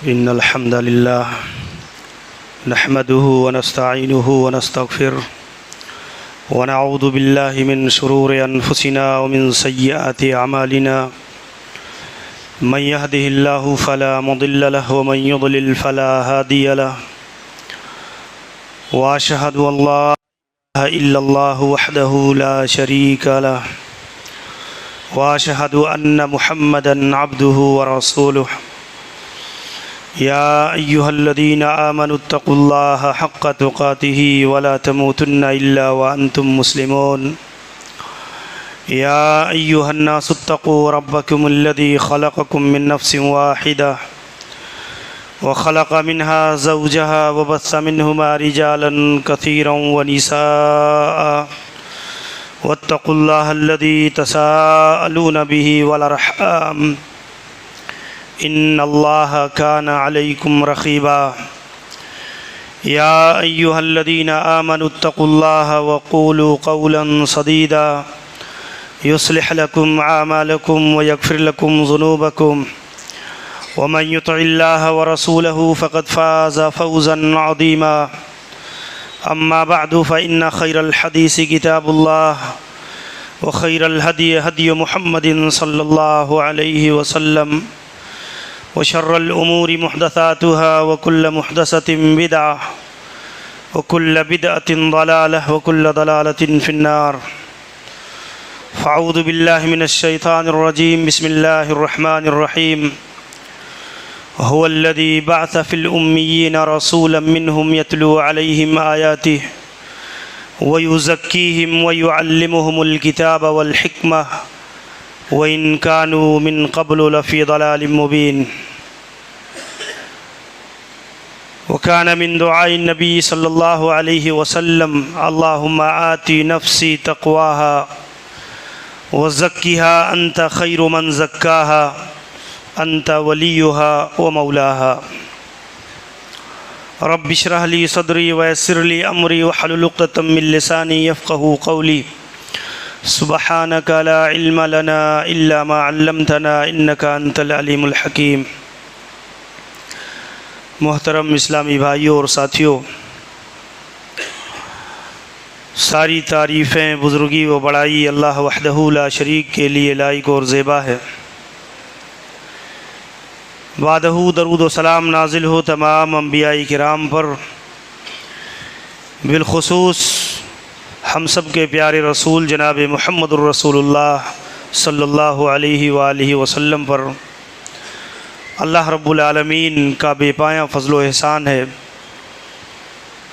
إن الحمد لله نحمده ونستعينه ونستغفره ونعوذ بالله من شرور أنفسنا ومن سيئات أعمالنا من يهده الله فلا مضل له ومن يضلل فلا هادي له وأشهد أن لا إله إلا الله وحده لا شريك له وأشهد أن محمدًا عبده ورسوله يا أيها الذين آمنوا اتقوا الله حق تقاته ولا تموتن إلا وأنتم مسلمون يا أيها الناس اتقوا ربكم الذي خلقكم من نفس واحدة وخلق منها زوجها وبث منهما رجالا كثيرا ونساء واتقوا الله الذي تساءلون به والأرحام إن الله كان عليكم رقيبا يا أيها الذين آمنوا اتقوا الله وقولوا قولا سديدا يصلح لكم أعمالكم ويغفر لكم ذنوبكم ومن يطع الله ورسوله فقد فاز فوزا عظيما أما بعد فإن خير الحديث كتاب الله وخير الهدي هدي محمد صلى الله عليه وسلم وشر الأمور محدثاتها وكل محدثة بدعة وكل بدعة ضلالة وكل ضلالة في النار فأعوذ بالله من الشيطان الرجيم بسم الله الرحمن الرحيم هو الذي بعث في الأميين رسولا منهم يتلو عليهم آياته ويزكيهم ويعلمهم الكتاب والحكمة وإن كانوا من قبل لفي ضلال مبين وكان من دعاء النبي صلى الله عليه وسلم اللهم آت نفسي تقواها وزكها أنت خير من زكاها أنت وليها ومولاها رب اشرح لي صدري ويسر لي أمري واحلل عقدة من لساني يفقهوا قولي سبحانك لا علم لنا إلا ما علمتنا إنك أنت العليم الحكيم محترم اسلامی بھائیوں اور ساتھیوں، ساری تعریفیں بزرگی و بڑائی اللہ وحدہ لا شریک کے لیے لائق اور زیبا ہے۔ بعدہ درود و سلام نازل ہو تمام انبیاء کرام پر، بالخصوص ہم سب کے پیارے رسول جناب محمد الرسول اللہ صلی اللہ علیہ وآلہ وسلم پر۔ اللہ رب العالمین کا بے پایاں فضل و احسان ہے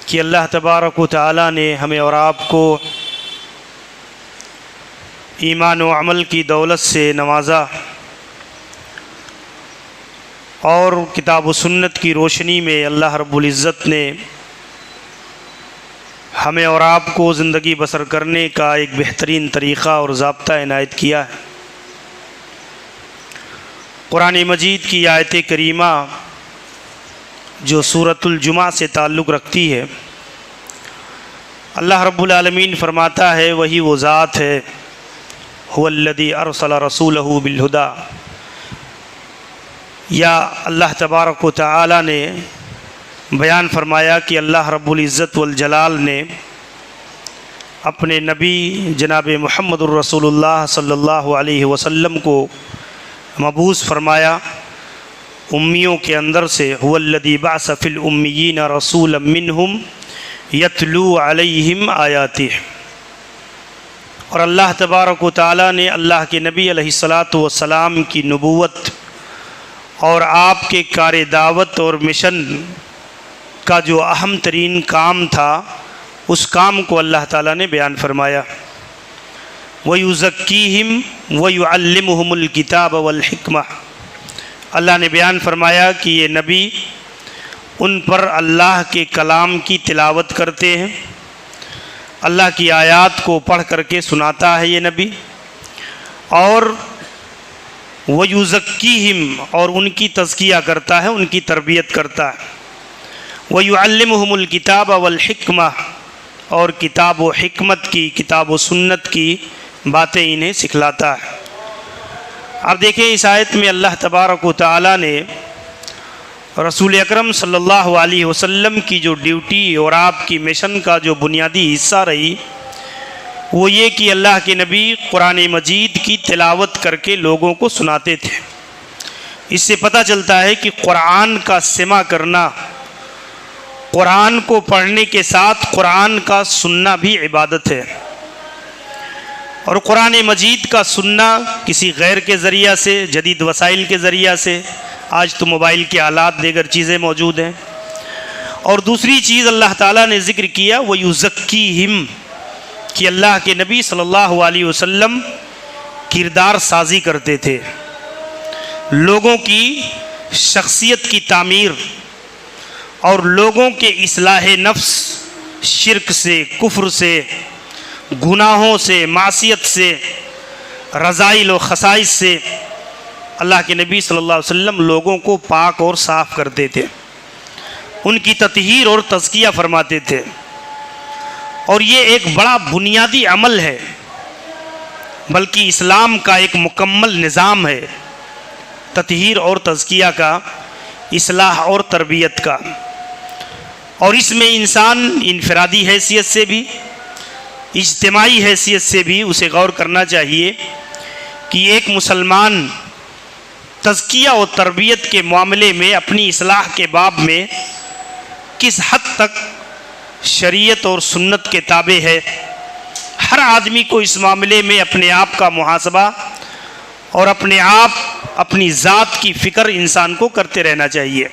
کہ اللہ تبارک و تعالی نے ہمیں اور آپ کو ایمان و عمل کی دولت سے نوازا اور کتاب و سنت کی روشنی میں اللہ رب العزت نے ہمیں اور آپ کو زندگی بسر کرنے کا ایک بہترین طریقہ اور ضابطہ عنایت کیا ہے۔ قرآن مجید کی آیت کریمہ جو سورۃ الجمعہ سے تعلق رکھتی ہے، اللہ رب العالمین فرماتا ہے وہی وہ ذات ہے هو الذی ارسل رسولہ بالہدی، یا اللہ تبارک و تعالی نے بیان فرمایا کہ اللہ رب العزت والجلال نے اپنے نبی جناب محمد الرسول اللہ صلی اللہ علیہ وسلم کو مبعوث فرمایا امیوں کے اندر سے۔ هو الذی بعث فی الامیین رسولا منہم یتلو علیہم آیاتہ، اور اللہ تبارک و تعالی نے اللہ کے نبی علیہ السلام کی نبوت اور آپ کے کار دعوت اور مشن کا جو اہم ترین کام تھا، اس کام کو اللہ تعالیٰ نے بیان فرمایا۔ وَيُزَكِّيهِمْ وَيُعَلِّمُهُمُ الْكِتَابَ وَالْحِكْمَةَ، اللہ نے بیان فرمایا کہ یہ نبی ان پر اللہ کے کلام کی تلاوت کرتے ہیں، اللہ کی آیات کو پڑھ کر کے سناتا ہے یہ نبی، اور وَيُزَكِّيهِمْ اور ان کی تزکیہ کرتا ہے، ان کی تربیت کرتا ہے۔ وَيُعَلِّمُهُمُ الْكِتَابَ وَالْحِكْمَةَ، اور کتاب و حکمت کی، کتاب و سنت کی باتیں انہیں سکھلاتا ہے۔ اب دیکھیں اس آیت میں اللہ تبارک و تعالی نے رسول اکرم صلی اللہ علیہ وسلم کی جو ڈیوٹی اور آپ کی مشن کا جو بنیادی حصہ رہی وہ یہ کہ اللہ کے نبی قرآن مجید کی تلاوت کر کے لوگوں کو سناتے تھے۔ اس سے پتہ چلتا ہے کہ قرآن کا سماع کرنا، قرآن کو پڑھنے کے ساتھ قرآن کا سننا بھی عبادت ہے، اور قرآن مجید کا سننا کسی غیر کے ذریعہ سے، جدید وسائل کے ذریعہ سے، آج تو موبائل کے آلات دیگر چیزیں موجود ہیں، اور دوسری چیز اللہ تعالیٰ نے ذکر کیا وَيُزَكِّيهِمْ کہ اللہ کے نبی صلی اللہ علیہ وسلم کردار سازی کرتے تھے، لوگوں کی شخصیت کی تعمیر اور لوگوں کے اصلاح نفس، شرک سے، کفر سے، گناہوں سے، معصیت سے، رذائل و خصائص سے اللہ کے نبی صلی اللہ علیہ وسلم لوگوں کو پاک اور صاف کرتے تھے، ان کی تطہیر اور تزکیہ فرماتے تھے، اور یہ ایک بڑا بنیادی عمل ہے، بلکہ اسلام کا ایک مکمل نظام ہے تطہیر اور تزکیہ کا، اصلاح اور تربیت کا، اور اس میں انسان انفرادی حیثیت سے بھی، اجتماعی حیثیت سے بھی اسے غور کرنا چاہیے کہ ایک مسلمان تزکیہ و تربیت کے معاملے میں اپنی اصلاح کے باب میں کس حد تک شریعت اور سنت کے تابع ہے۔ ہر آدمی کو اس معاملے میں اپنے آپ کا محاسبہ اور اپنے آپ اپنی ذات کی فکر انسان کو کرتے رہنا چاہیے،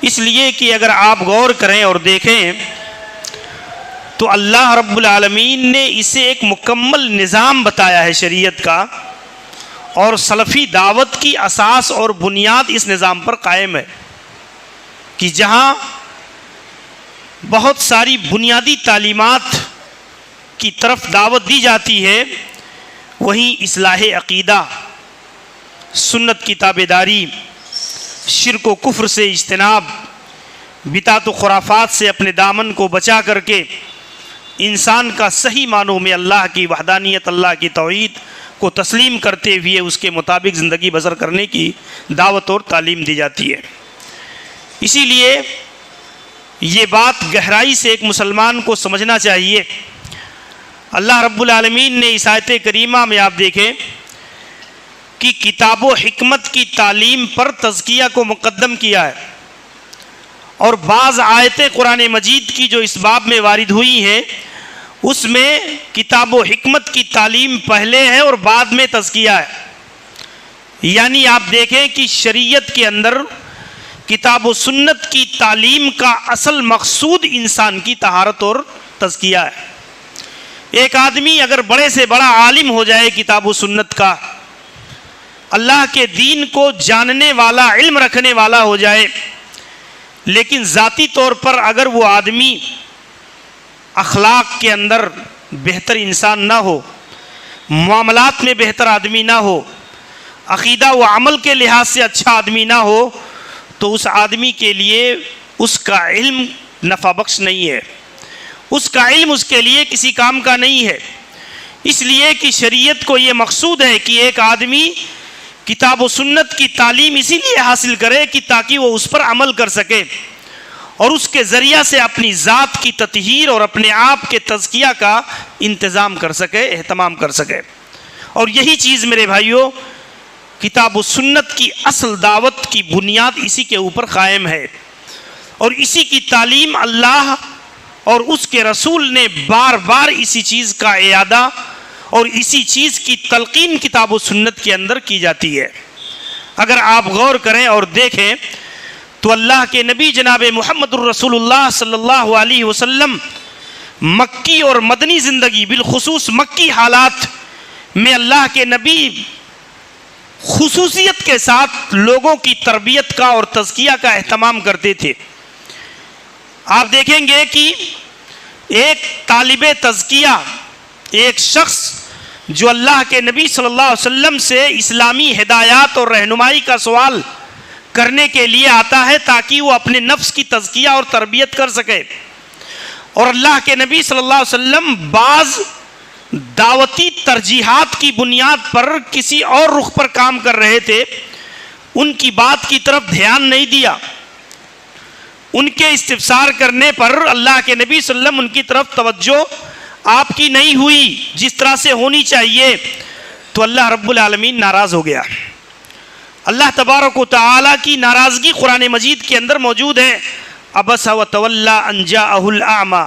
اس لیے کہ اگر آپ غور کریں اور دیکھیں تو اللہ رب العالمین نے اسے ایک مکمل نظام بتایا ہے شریعت کا، اور سلفی دعوت کی اساس اور بنیاد اس نظام پر قائم ہے کہ جہاں بہت ساری بنیادی تعلیمات کی طرف دعوت دی جاتی ہے، وہیں اصلاح عقیدہ، سنت کی تابعداری، شرک و کفر سے اجتناب، بدعت و خرافات سے اپنے دامن کو بچا کر کے انسان کا صحیح معنوں میں اللہ کی وحدانیت، اللہ کی توحید کو تسلیم کرتے ہوئے اس کے مطابق زندگی بسر کرنے کی دعوت اور تعلیم دی جاتی ہے۔ اسی لیے یہ بات گہرائی سے ایک مسلمان کو سمجھنا چاہیے۔ اللہ رب العالمین نے اس آیت کریمہ میں آپ دیکھیں کہ کتاب و حکمت کی تعلیم پر تزکیہ کو مقدم کیا ہے، اور بعض آیتیں قرآن مجید کی جو اس باب میں وارد ہوئی ہیں اس میں کتاب و حکمت کی تعلیم پہلے ہے اور بعد میں تزکیہ ہے۔ یعنی آپ دیکھیں کہ شریعت کے اندر کتاب و سنت کی تعلیم کا اصل مقصود انسان کی طہارت اور تزکیہ ہے۔ ایک آدمی اگر بڑے سے بڑا عالم ہو جائے کتاب و سنت کا، اللہ کے دین کو جاننے والا، علم رکھنے والا ہو جائے، لیکن ذاتی طور پر اگر وہ آدمی اخلاق کے اندر بہتر انسان نہ ہو، معاملات میں بہتر آدمی نہ ہو، عقیدہ و عمل کے لحاظ سے اچھا آدمی نہ ہو، تو اس آدمی کے لیے اس کا علم نفع بخش نہیں ہے، اس کا علم اس کے لیے کسی کام کا نہیں ہے۔ اس لیے کہ شریعت کو یہ مقصود ہے کہ ایک آدمی کتاب و سنت کی تعلیم اسی لیے حاصل کرے کہ تاکہ وہ اس پر عمل کر سکے اور اس کے ذریعہ سے اپنی ذات کی تطہیر اور اپنے آپ کے تزکیہ کا انتظام کر سکے، اہتمام کر سکے۔ اور یہی چیز میرے بھائیوں کتاب و سنت کی اصل دعوت کی بنیاد اسی کے اوپر قائم ہے، اور اسی کی تعلیم اللہ اور اس کے رسول نے بار بار اسی چیز کا اعادہ اور اسی چیز کی تلقین کتاب و سنت کے اندر کی جاتی ہے۔ اگر آپ غور کریں اور دیکھیں تو اللہ کے نبی جناب محمد الرسول اللہ صلی اللہ علیہ وسلم مکی اور مدنی زندگی، بالخصوص مکی حالات میں اللہ کے نبی خصوصیت کے ساتھ لوگوں کی تربیت کا اور تزکیہ کا اہتمام کرتے تھے۔ آپ دیکھیں گے کہ ایک طالب تزکیہ، ایک شخص جو اللہ کے نبی صلی اللہ علیہ وسلم سے اسلامی ہدایات اور رہنمائی کا سوال کرنے کے لیے آتا ہے تاکہ وہ اپنے نفس کی تزکیہ اور تربیت کر سکے، اور اللہ کے نبی صلی اللہ علیہ وسلم بعض دعوتی ترجیحات کی بنیاد پر کسی اور رخ پر کام کر رہے تھے، ان کی بات کی طرف دھیان نہیں دیا. ان کے استفسار کرنے پر اللہ کے نبی صلی اللہ علیہ وسلم ان کی طرف توجہ آپ کی نہیں ہوئی جس طرح سے ہونی چاہیے, تو اللہ رب العالمین ناراض ہو گیا. اللہ تبارک و تعالی کی ناراضگی قرآن مجید کے اندر موجود ہے. عبس وتولی ان جاءہ الاعمی.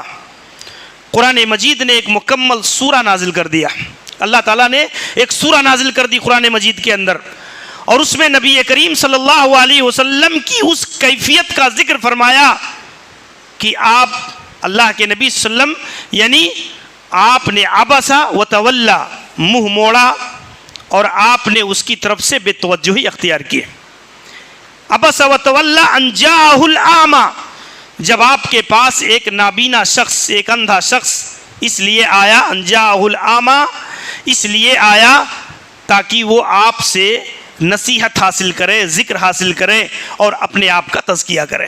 قرآن مجید نے ایک مکمل سورہ نازل کر دیا. اللہ تعالیٰ نے ایک سورہ نازل کر دی قرآن مجید کے اندر, اور اس میں نبی کریم صلی اللہ علیہ وسلم کی اس کیفیت کا ذکر فرمایا کہ آپ اللہ کے نبی صلی اللہ علیہ وسلم یعنی آپ نے عبسا وتولی منہ موڑا اور آپ نے اس کی طرف سے بے توجہی اختیار کی. عبس وتولی ان جاءہ الاعمی, جب آپ کے پاس ایک نابینا شخص, ایک اندھا شخص اس لیے آیا, ان جاءہ الاعمی اس لیے آیا تاکہ وہ آپ سے نصیحت حاصل کرے, ذکر حاصل کرے اور اپنے آپ کا تزکیہ کرے.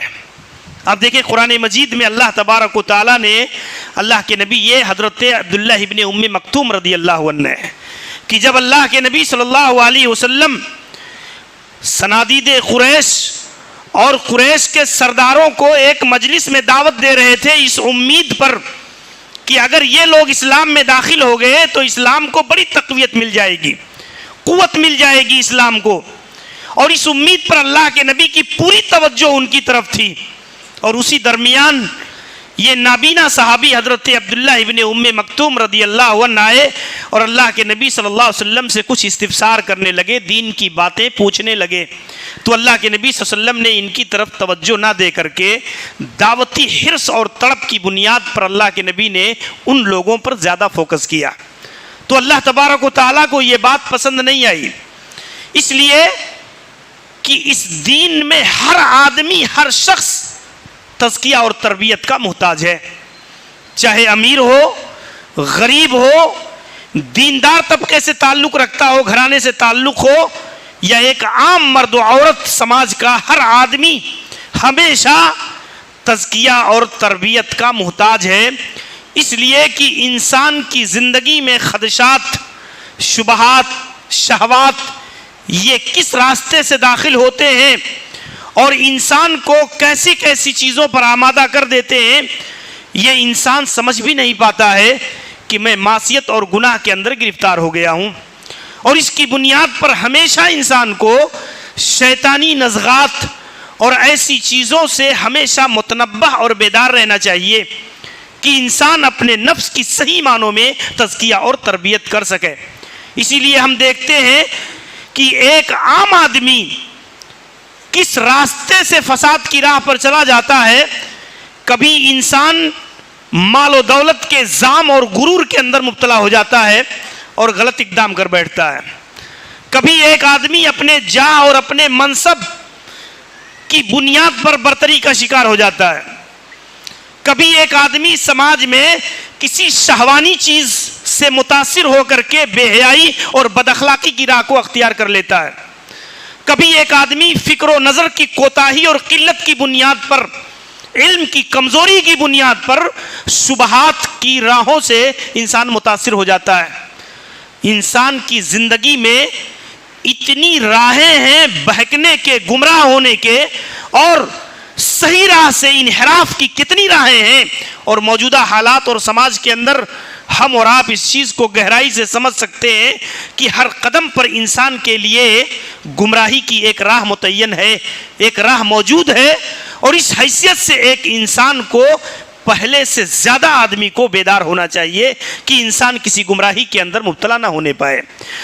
اب دیکھیں قرآن مجید میں اللہ تبارک و تعالیٰ نے اللہ کے نبی, یہ حضرت عبداللہ ابن ام مکتوم رضی اللہ عنہ کہ جب اللہ کے نبی صلی اللہ علیہ وسلم صنادید قریش اور قریش کے سرداروں کو ایک مجلس میں دعوت دے رہے تھے اس امید پر کہ اگر یہ لوگ اسلام میں داخل ہو گئے تو اسلام کو بڑی تقویت مل جائے گی, قوت مل جائے گی اسلام کو, اور اس امید پر اللہ کے نبی کی پوری توجہ ان کی طرف تھی. اور اسی درمیان یہ نابینا صحابی حضرت عبداللہ ابن ام مکتوم رضی اللہ عنہ آئے اور اللہ کے نبی صلی اللہ علیہ وسلم سے کچھ استفسار کرنے لگے, دین کی باتیں پوچھنے لگے. تو اللہ کے نبی صلی اللہ علیہ وسلم نے ان کی طرف توجہ نہ دے کر کے دعوتی حرص اور تڑپ کی بنیاد پر اللہ کے نبی نے ان لوگوں پر زیادہ فوکس کیا. تو اللہ تبارک و تعالیٰ کو یہ بات پسند نہیں آئی, اس لیے کہ اس دین میں ہر آدمی, ہر شخص تزکیہ اور تربیت کا محتاج ہے, چاہے امیر ہو, غریب ہو, دیندار طبقے سے تعلق رکھتا ہو, گھرانے سے تعلق ہو, یا ایک عام مرد و عورت سماج کا ہر آدمی ہمیشہ تزکیہ اور تربیت کا محتاج ہے. اس لیے کہ انسان کی زندگی میں خدشات, شبہات, شہوات یہ کس راستے سے داخل ہوتے ہیں اور انسان کو کیسی کیسی چیزوں پر آمادہ کر دیتے ہیں, یہ انسان سمجھ بھی نہیں پاتا ہے کہ میں معصیت اور گناہ کے اندر گرفتار ہو گیا ہوں. اور اس کی بنیاد پر ہمیشہ انسان کو شیطانی نزغات اور ایسی چیزوں سے ہمیشہ متنبہ اور بیدار رہنا چاہیے کہ انسان اپنے نفس کی صحیح معنوں میں تزکیہ اور تربیت کر سکے. اسی لیے ہم دیکھتے ہیں کہ ایک عام آدمی کس راستے سے فساد کی راہ پر چلا جاتا ہے. کبھی انسان مال و دولت کے زام اور غرور کے اندر مبتلا ہو جاتا ہے اور غلط اقدام کر بیٹھتا ہے. کبھی ایک آدمی اپنے جاہ اور اپنے منصب کی بنیاد پر برتری کا شکار ہو جاتا ہے. کبھی ایک آدمی سماج میں کسی شہوانی چیز سے متاثر ہو کر کے بے حیائی اور بد اخلاقی کی راہ کو اختیار کر لیتا ہے. کبھی ایک آدمی فکر و نظر کی کوتاہی اور قلت کی بنیاد پر, علم کی کمزوری کی بنیاد پر شبہات کی راہوں سے انسان متاثر ہو جاتا ہے. انسان کی زندگی میں اتنی راہیں ہیں بہکنے کے, گمراہ ہونے کے, اور صحیح راہ سے انحراف کی کتنی راہیں ہیں. اور موجودہ حالات اور سماج کے اندر ہم اور آپ اس چیز کو گہرائی سے سمجھ سکتے ہیں کہ ہر قدم پر انسان کے لیے گمراہی کی ایک راہ متعین ہے, ایک راہ موجود ہے. اور اس حیثیت سے ایک انسان کو پہلے سے زیادہ آدمی کو بیدار ہونا چاہیے کہ انسان کسی گمراہی کے اندر مبتلا نہ ہونے پائے,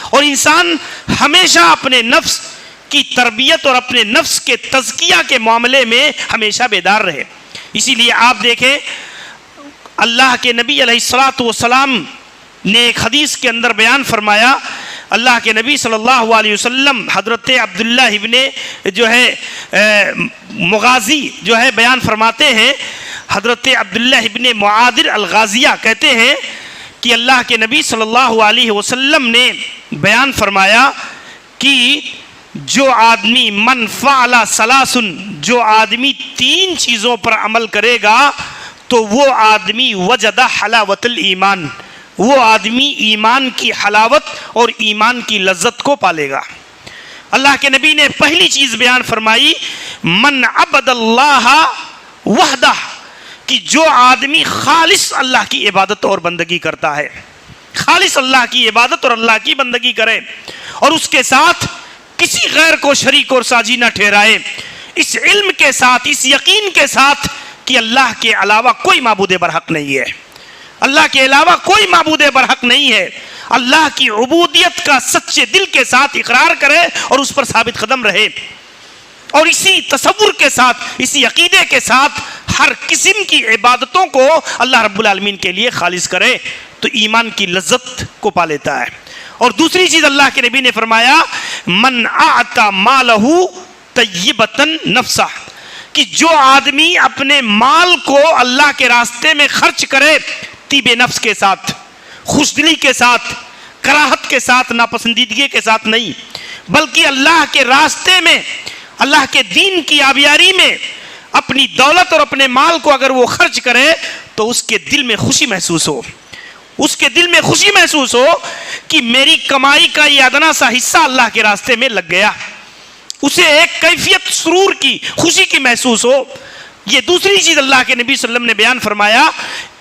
اور انسان ہمیشہ اپنے نفس کی تربیت اور اپنے نفس کے تزکیہ کے معاملے میں ہمیشہ بیدار رہے. اسی لیے آپ دیکھیں اللہ کے نبی علیہ الصلوۃ والسلام نے ایک حدیث کے اندر بیان فرمایا, اللہ کے نبی صلی اللہ علیہ وسلم حضرت عبداللہ ابن مغازی بیان فرماتے ہیں, حضرت عبداللہ ابن معاذر الغازیہ کہتے ہیں کہ اللہ کے نبی صلی اللہ علیہ وسلم نے بیان فرمایا کہ جو آدمی من فعل ثلاثن, جو آدمی 3 چیزوں پر عمل کرے گا تو وہ آدمی وجد حلاوت الایمان, وہ آدمی ایمان کی حلاوت اور ایمان کی لذت کو پالے گا. اللہ کے نبی نے پہلی چیز بیان فرمائی من عبد اللہ وحدہ، کہ جو آدمی خالص اللہ کی عبادت اور بندگی کرتا ہے، خالص اللہ کی عبادت اور اللہ کی بندگی کرے اور اس کے ساتھ کسی غیر کو شریک اور ساجی نہ ٹھہرائے، اس علم کے ساتھ، اس یقین کے ساتھ کہ اللہ کے علاوہ کوئی معبود برحق نہیں ہے، اللہ کے علاوہ کوئی معبود برحق نہیں ہے، اللہ کی عبودیت کا سچے دل کے ساتھ اقرار کرے اور اس پر ثابت قدم رہے، اور اسی تصور کے ساتھ، اسی عقیدے کے ساتھ ہر قسم کی عبادتوں کو اللہ رب العالمین کے لیے خالص کرے تو ایمان کی لذت کو پا لیتا ہے۔ اور دوسری چیز اللہ کے نبی نے فرمایا من اعطى مالہ طیبۃ نفسہ، کہ جو آدمی اپنے مال کو اللہ کے راستے میں خرچ کرے طیب نفس کے ساتھ، خوش دلی کے ساتھ، کراہت کے ساتھ، ناپسندیدگی کے ساتھ نہیں، بلکہ اللہ کے راستے میں، اللہ کے دین کی آبیاری میں اپنی دولت اور اپنے مال کو اگر وہ خرچ کرے تو اس کے دل میں خوشی محسوس ہو، اس کے دل میں خوشی محسوس ہو کہ میری کمائی کا یہ ادنا سا حصہ اللہ کے راستے میں لگ گیا، اسے ایک کیفیت سرور کی، خوشی کی محسوس ہو۔ یہ دوسری چیز اللہ کے نبی صلی اللہ علیہ وسلم نے بیان فرمایا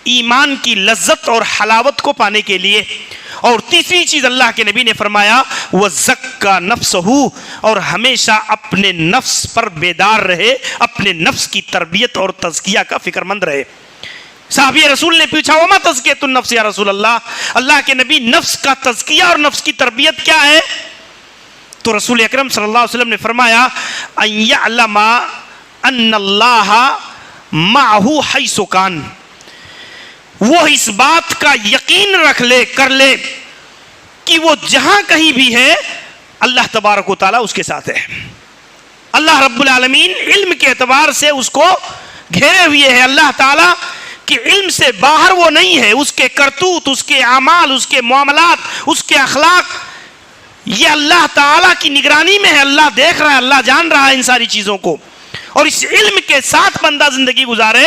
ایمان کی لذت اور حلاوت کو پانے کے لیے۔ اور تیسری چیز اللہ کے نبی نے فرمایا وَزَكَّى نَفْسَهُ، اور ہمیشہ اپنے نفس پر بیدار رہے، اپنے نفس کی تربیت اور تزکیہ کا فکر مند رہے۔ صحابی رسول نے پوچھا وَمَا تَزْكِيَةُ النَّفْسِ یا رسول اللہ کے نبی نفس کا تزکیہ اور نفس کی تربیت کیا ہے؟ تو رسول اکرم صلی اللہ علیہ وسلم نے فرمایا أَن يَعْلَمَ أَنَّ اللَّهَ مَعَهُ حَيْثُ كَانَ، وہ اس بات کا یقین رکھ لے، کر لے کہ وہ جہاں کہیں بھی ہے اللہ تبارک و تعالیٰ اس کے ساتھ ہے، اللہ رب العالمین علم کے اعتبار سے اس کو گھیرے ہوئے ہے، اللہ تعالیٰ کہ علم سے باہر وہ نہیں ہے، اس کے کرتوت، اس کے اعمال، اس کے معاملات، اس کے اخلاق، یہ اللہ تعالیٰ کی نگرانی میں ہے، اللہ دیکھ رہا ہے، اللہ جان رہا ہے ان ساری چیزوں کو۔ اور اس علم کے ساتھ بندہ زندگی گزارے،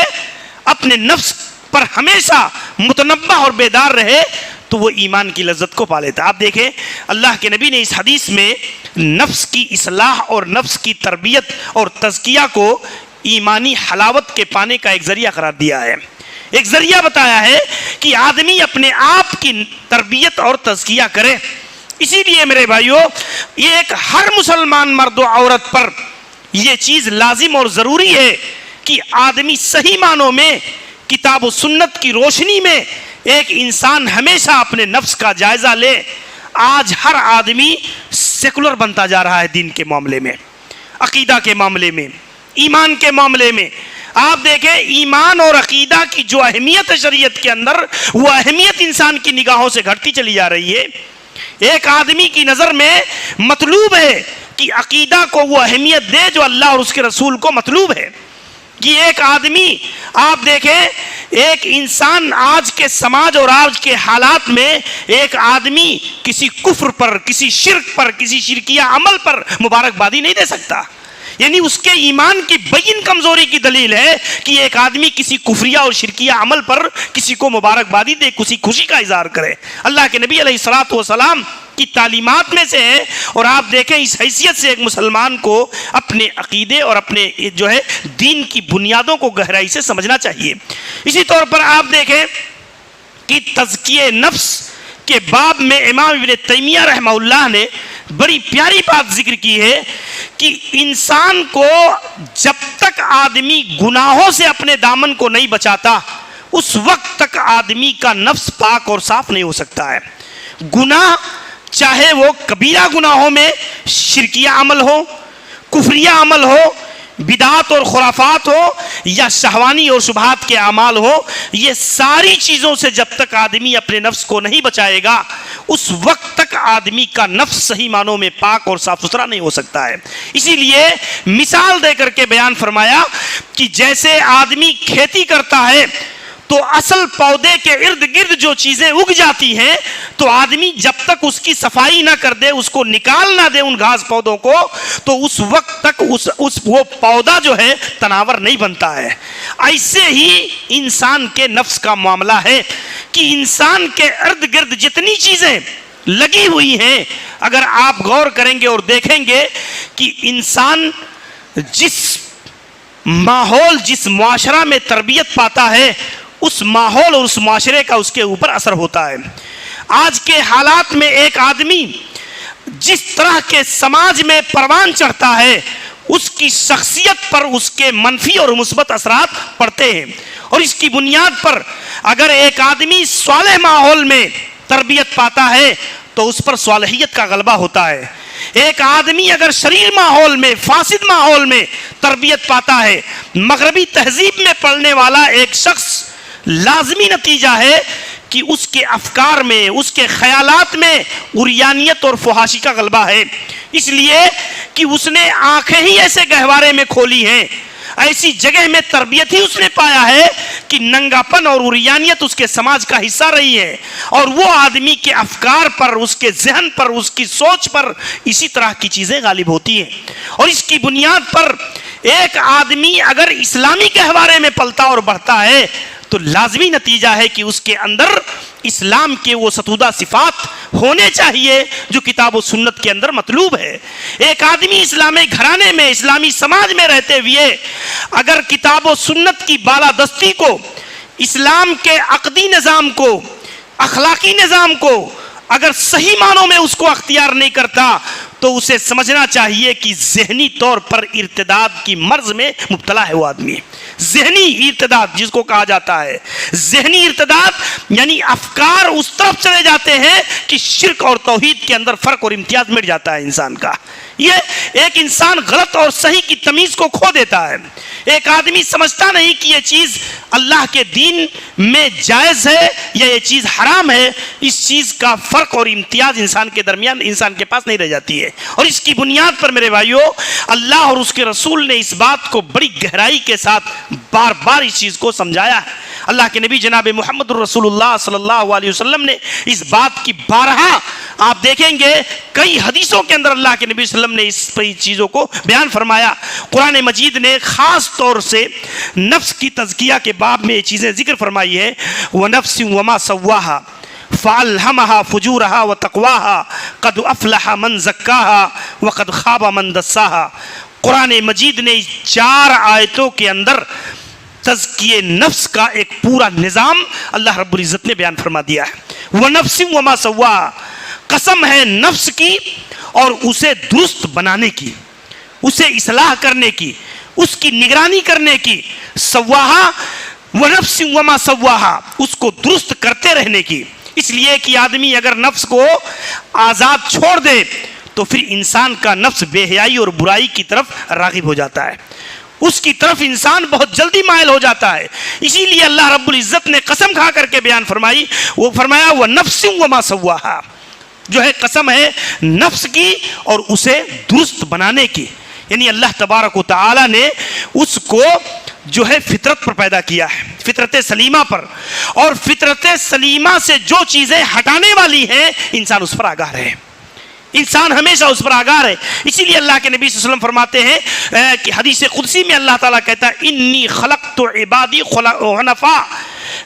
اپنے نفس پر ہمیشہ متنبہ اور بیدار رہے تو وہ ایمان کی لذت کو پا لیتا ہے۔ آپ دیکھیں اللہ کے نبی نے اس حدیث میں نفس کی اصلاح اور نفس کی تربیت اور تزکیہ کو ایمانی حلاوت کے پانے کا ایک ذریعہ قرار دیا ہے، ایک ذریعہ بتایا ہے کہ آدمی اپنے آپ کی تربیت اور تزکیہ کرے۔ اسی لیے میرے بھائیو یہ ایک ہر مسلمان مرد و عورت پر یہ چیز لازم اور ضروری ہے کہ آدمی صحیح معنوں میں کتاب و سنت کی روشنی میں ایک انسان ہمیشہ اپنے نفس کا جائزہ لے۔ آج ہر آدمی سیکولر بنتا جا رہا ہے، دین کے معاملے میں، عقیدہ کے معاملے میں، ایمان کے معاملے میں۔ آپ دیکھیں ایمان اور عقیدہ کی جو اہمیت ہے شریعت کے اندر، وہ اہمیت انسان کی نگاہوں سے گھٹتی چلی جا رہی ہے۔ ایک آدمی کی نظر میں مطلوب ہے کہ عقیدہ کو وہ اہمیت دے جو اللہ اور اس کے رسول کو مطلوب ہے۔ کہ ایک آدمی، آپ دیکھیں ایک انسان آج کے سماج اور آج کے حالات میں ایک آدمی کسی کفر پر، کسی شرک پر، کسی شرکیہ عمل پر مبارکبادی نہیں دے سکتا، یعنی اس کے ایمان کی بین کمزوری کی دلیل ہے کہ ایک آدمی کسی کفریہ اور شرکیہ عمل پر کسی کو مبارکبادی دے، کسی خوشی کا اظہار کرے۔ اللہ کے نبی علیہ الصلوۃ والسلام کی تعلیمات میں سے ہے، اور آپ دیکھیں اس حیثیت سے ایک مسلمان کو اپنے عقیدے اور اپنے جو ہے دین کی بنیادوں کو گہرائی سے سمجھنا چاہیے۔ اسی طور پر آپ دیکھیں کہ تزکیہ نفس کے باب میں امام ابن تیمیہ رحمہ اللہ نے بڑی پیاری بات ذکر کی ہے کہ انسان کو جب تک آدمی گناہوں سے اپنے دامن کو نہیں بچاتا اس وقت تک آدمی کا نفس پاک اور صاف نہیں ہو سکتا ہے۔ گناہ چاہے وہ کبیرہ گناہوں میں شرکیہ عمل ہو، کفریہ عمل ہو، بدعات اور خرافات ہو، یا شہوانی اور شبہات کے اعمال ہو، یہ ساری چیزوں سے جب تک آدمی اپنے نفس کو نہیں بچائے گا اس وقت تک آدمی کا نفس صحیح معنوں میں پاک اور صاف ستھرا نہیں ہو سکتا ہے۔ اسی لیے مثال دے کر کے بیان فرمایا کہ جیسے آدمی کھیتی کرتا ہے تو اصل پودے کے ارد گرد جو چیزیں اگ جاتی ہیں تو آدمی جب تک اس کی صفائی نہ کر دے، اس کو نکال نہ دے ان گھاس پودوں کو، تو اس وقت تک وہ پودا جو ہے تناور نہیں بنتا ہے۔ ایسے ہی انسان کے نفس کا معاملہ ہے کہ انسان کے ارد گرد جتنی چیزیں لگی ہوئی ہیں. اگر آپ غور کریں گے اور دیکھیں گے کہ انسان جس ماحول جس معاشرہ میں تربیت پاتا ہے اس ماحول اور اس معاشرے کا اس کے اوپر اثر ہوتا ہے. آج کے حالات میں ایک آدمی جس طرح کے سماج میں پروان چڑھتا ہے اس کی شخصیت پر اس کے منفی اور مثبت اثرات پڑتے ہیں. اور اس کی بنیاد پر اگر ایک آدمی صالح ماحول میں تربیت پاتا ہے تو اس پر صالحیت کا غلبہ ہوتا ہے. ایک آدمی اگر شریر ماحول میں فاسد ماحول میں تربیت پاتا ہے، مغربی تہذیب میں پڑھنے والا ایک شخص، لازمی نتیجہ ہے کہ اس کے افکار میں اس کے خیالات میں عریانیت اور فحاشی کا غلبہ ہے. اس لیے کہ اس نے آنکھیں ہی ایسے گہوارے میں کھولی ہیں، ایسی جگہ میں تربیت ہی اس نے پایا ہے کہ ننگا پن اور عریانیت اس کے سماج کا حصہ رہی ہے. اور وہ آدمی کے افکار پر، اس کے ذہن پر، اس کی سوچ پر اسی طرح کی چیزیں غالب ہوتی ہیں. اور اس کی بنیاد پر ایک آدمی اگر اسلامی گہوارے میں پلتا اور بڑھتا ہے تو لازمی نتیجہ ہے کہ اس کے اندر اسلام کے وہ ستودہ صفات ہونے چاہیے جو کتاب و سنت کے اندر مطلوب ہے. ایک آدمی اسلامی گھرانے میں، اسلامی سماج میں رہتے ہوئے اگر کتاب و سنت کی بالادستی کو، اسلام کے عقدی نظام کو، اخلاقی نظام کو اگر صحیح معنوں میں اس کو اختیار نہیں کرتا تو اسے سمجھنا چاہیے کہ ذہنی طور پر ارتداد کی مرض میں مبتلا ہے وہ آدمی. ذہنی ارتداد جس کو کہا جاتا ہے، ذہنی ارتداد یعنی افکار اس طرف چلے جاتے ہیں کہ شرک اور توحید کے اندر فرق اور امتیاز مٹ جاتا ہے انسان کا. یہ ایک انسان غلط اور صحیح کی تمیز کو کھو دیتا ہے. ایک آدمی سمجھتا نہیں کہ یہ چیز اللہ کے دین میں جائز ہے یا یہ چیز حرام ہے. اس چیز کا فرق اور امتیاز انسان کے درمیان، انسان کے پاس نہیں رہ جاتی ہے. اور اس کی بنیاد پر میرے بھائیوں، اللہ اور اس کے رسول نے اس بات کو بڑی گہرائی کے ساتھ بار بار اس چیز کو سمجھایا ہے. اللہ کے نبی جناب محمد الرسول اللہ صلی اللہ علیہ وسلم نے اس بات کی بارہا، آپ دیکھیں گے کئی حدیثوں کے اندر اللہ کے نبی صلی اللہ علیہ وسلم نے اس چیزوں کو بیان فرمایا. قرآن مجید نے خاص طور سے نفس کی تزکیہ کے باب میں یہ چیزیں ذکر فرمائی ہے. وَنَفْسٍ وَمَا سَوَّاهَا فَأَلْهَمَهَا فُجُورَهَا وَتَقْوَاهَا قَدْ أَفْلَحَ مَنْ زَكَّاهَا وَقَدْ خَابَ مَنْ دَسَّاهَا. قرآن مجید نے 4 آیتوں کے اندر تزکیے نفس کا ایک پورا نظام اللہ رب العزت نے بیان فرما دیا ہے. وَنَفْسٍ وَمَا سَوَّاهَا، قسم ہے نفس کی اور اسے درست بنانے کی، اسے اصلاح کرنے کی، اس کی نگرانی کرنے کی. سواہا وَنَفْسٍ وَمَا سَوَّاهَا، اس کو درست کرتے رہنے کی. اس لیے کہ آدمی اگر نفس کو آزاد چھوڑ دے تو پھر انسان کا نفس بے حیائی اور برائی کی طرف راغب ہو جاتا ہے، اس کی طرف انسان بہت جلدی مائل ہو جاتا ہے. اسی لیے اللہ رب العزت نے قسم کھا کر کے بیان فرمائی، وہ فرمایا وَنَفْسٍ وَمَا سَوَّاهَا، جو ہے قسم ہے نفس کی اور اسے درست بنانے کی. یعنی اللہ تبارک و تعالی نے اس کو جو ہے فطرت پر پیدا کیا ہے، فطرت سلیمہ پر، اور فطرت سلیمہ سے جو چیزیں ہٹانے والی ہیں انسان اس پر آگاہ رہے، انسان ہمیشہ اس پر آگاہ ہے. اسی لیے اللہ کے نبی صلی اللہ علیہ وسلم فرماتے ہیں کہ حدیث قدسی میں اللہ تعالیٰ کہتا ہے انی خلقت عبادی حنفاء،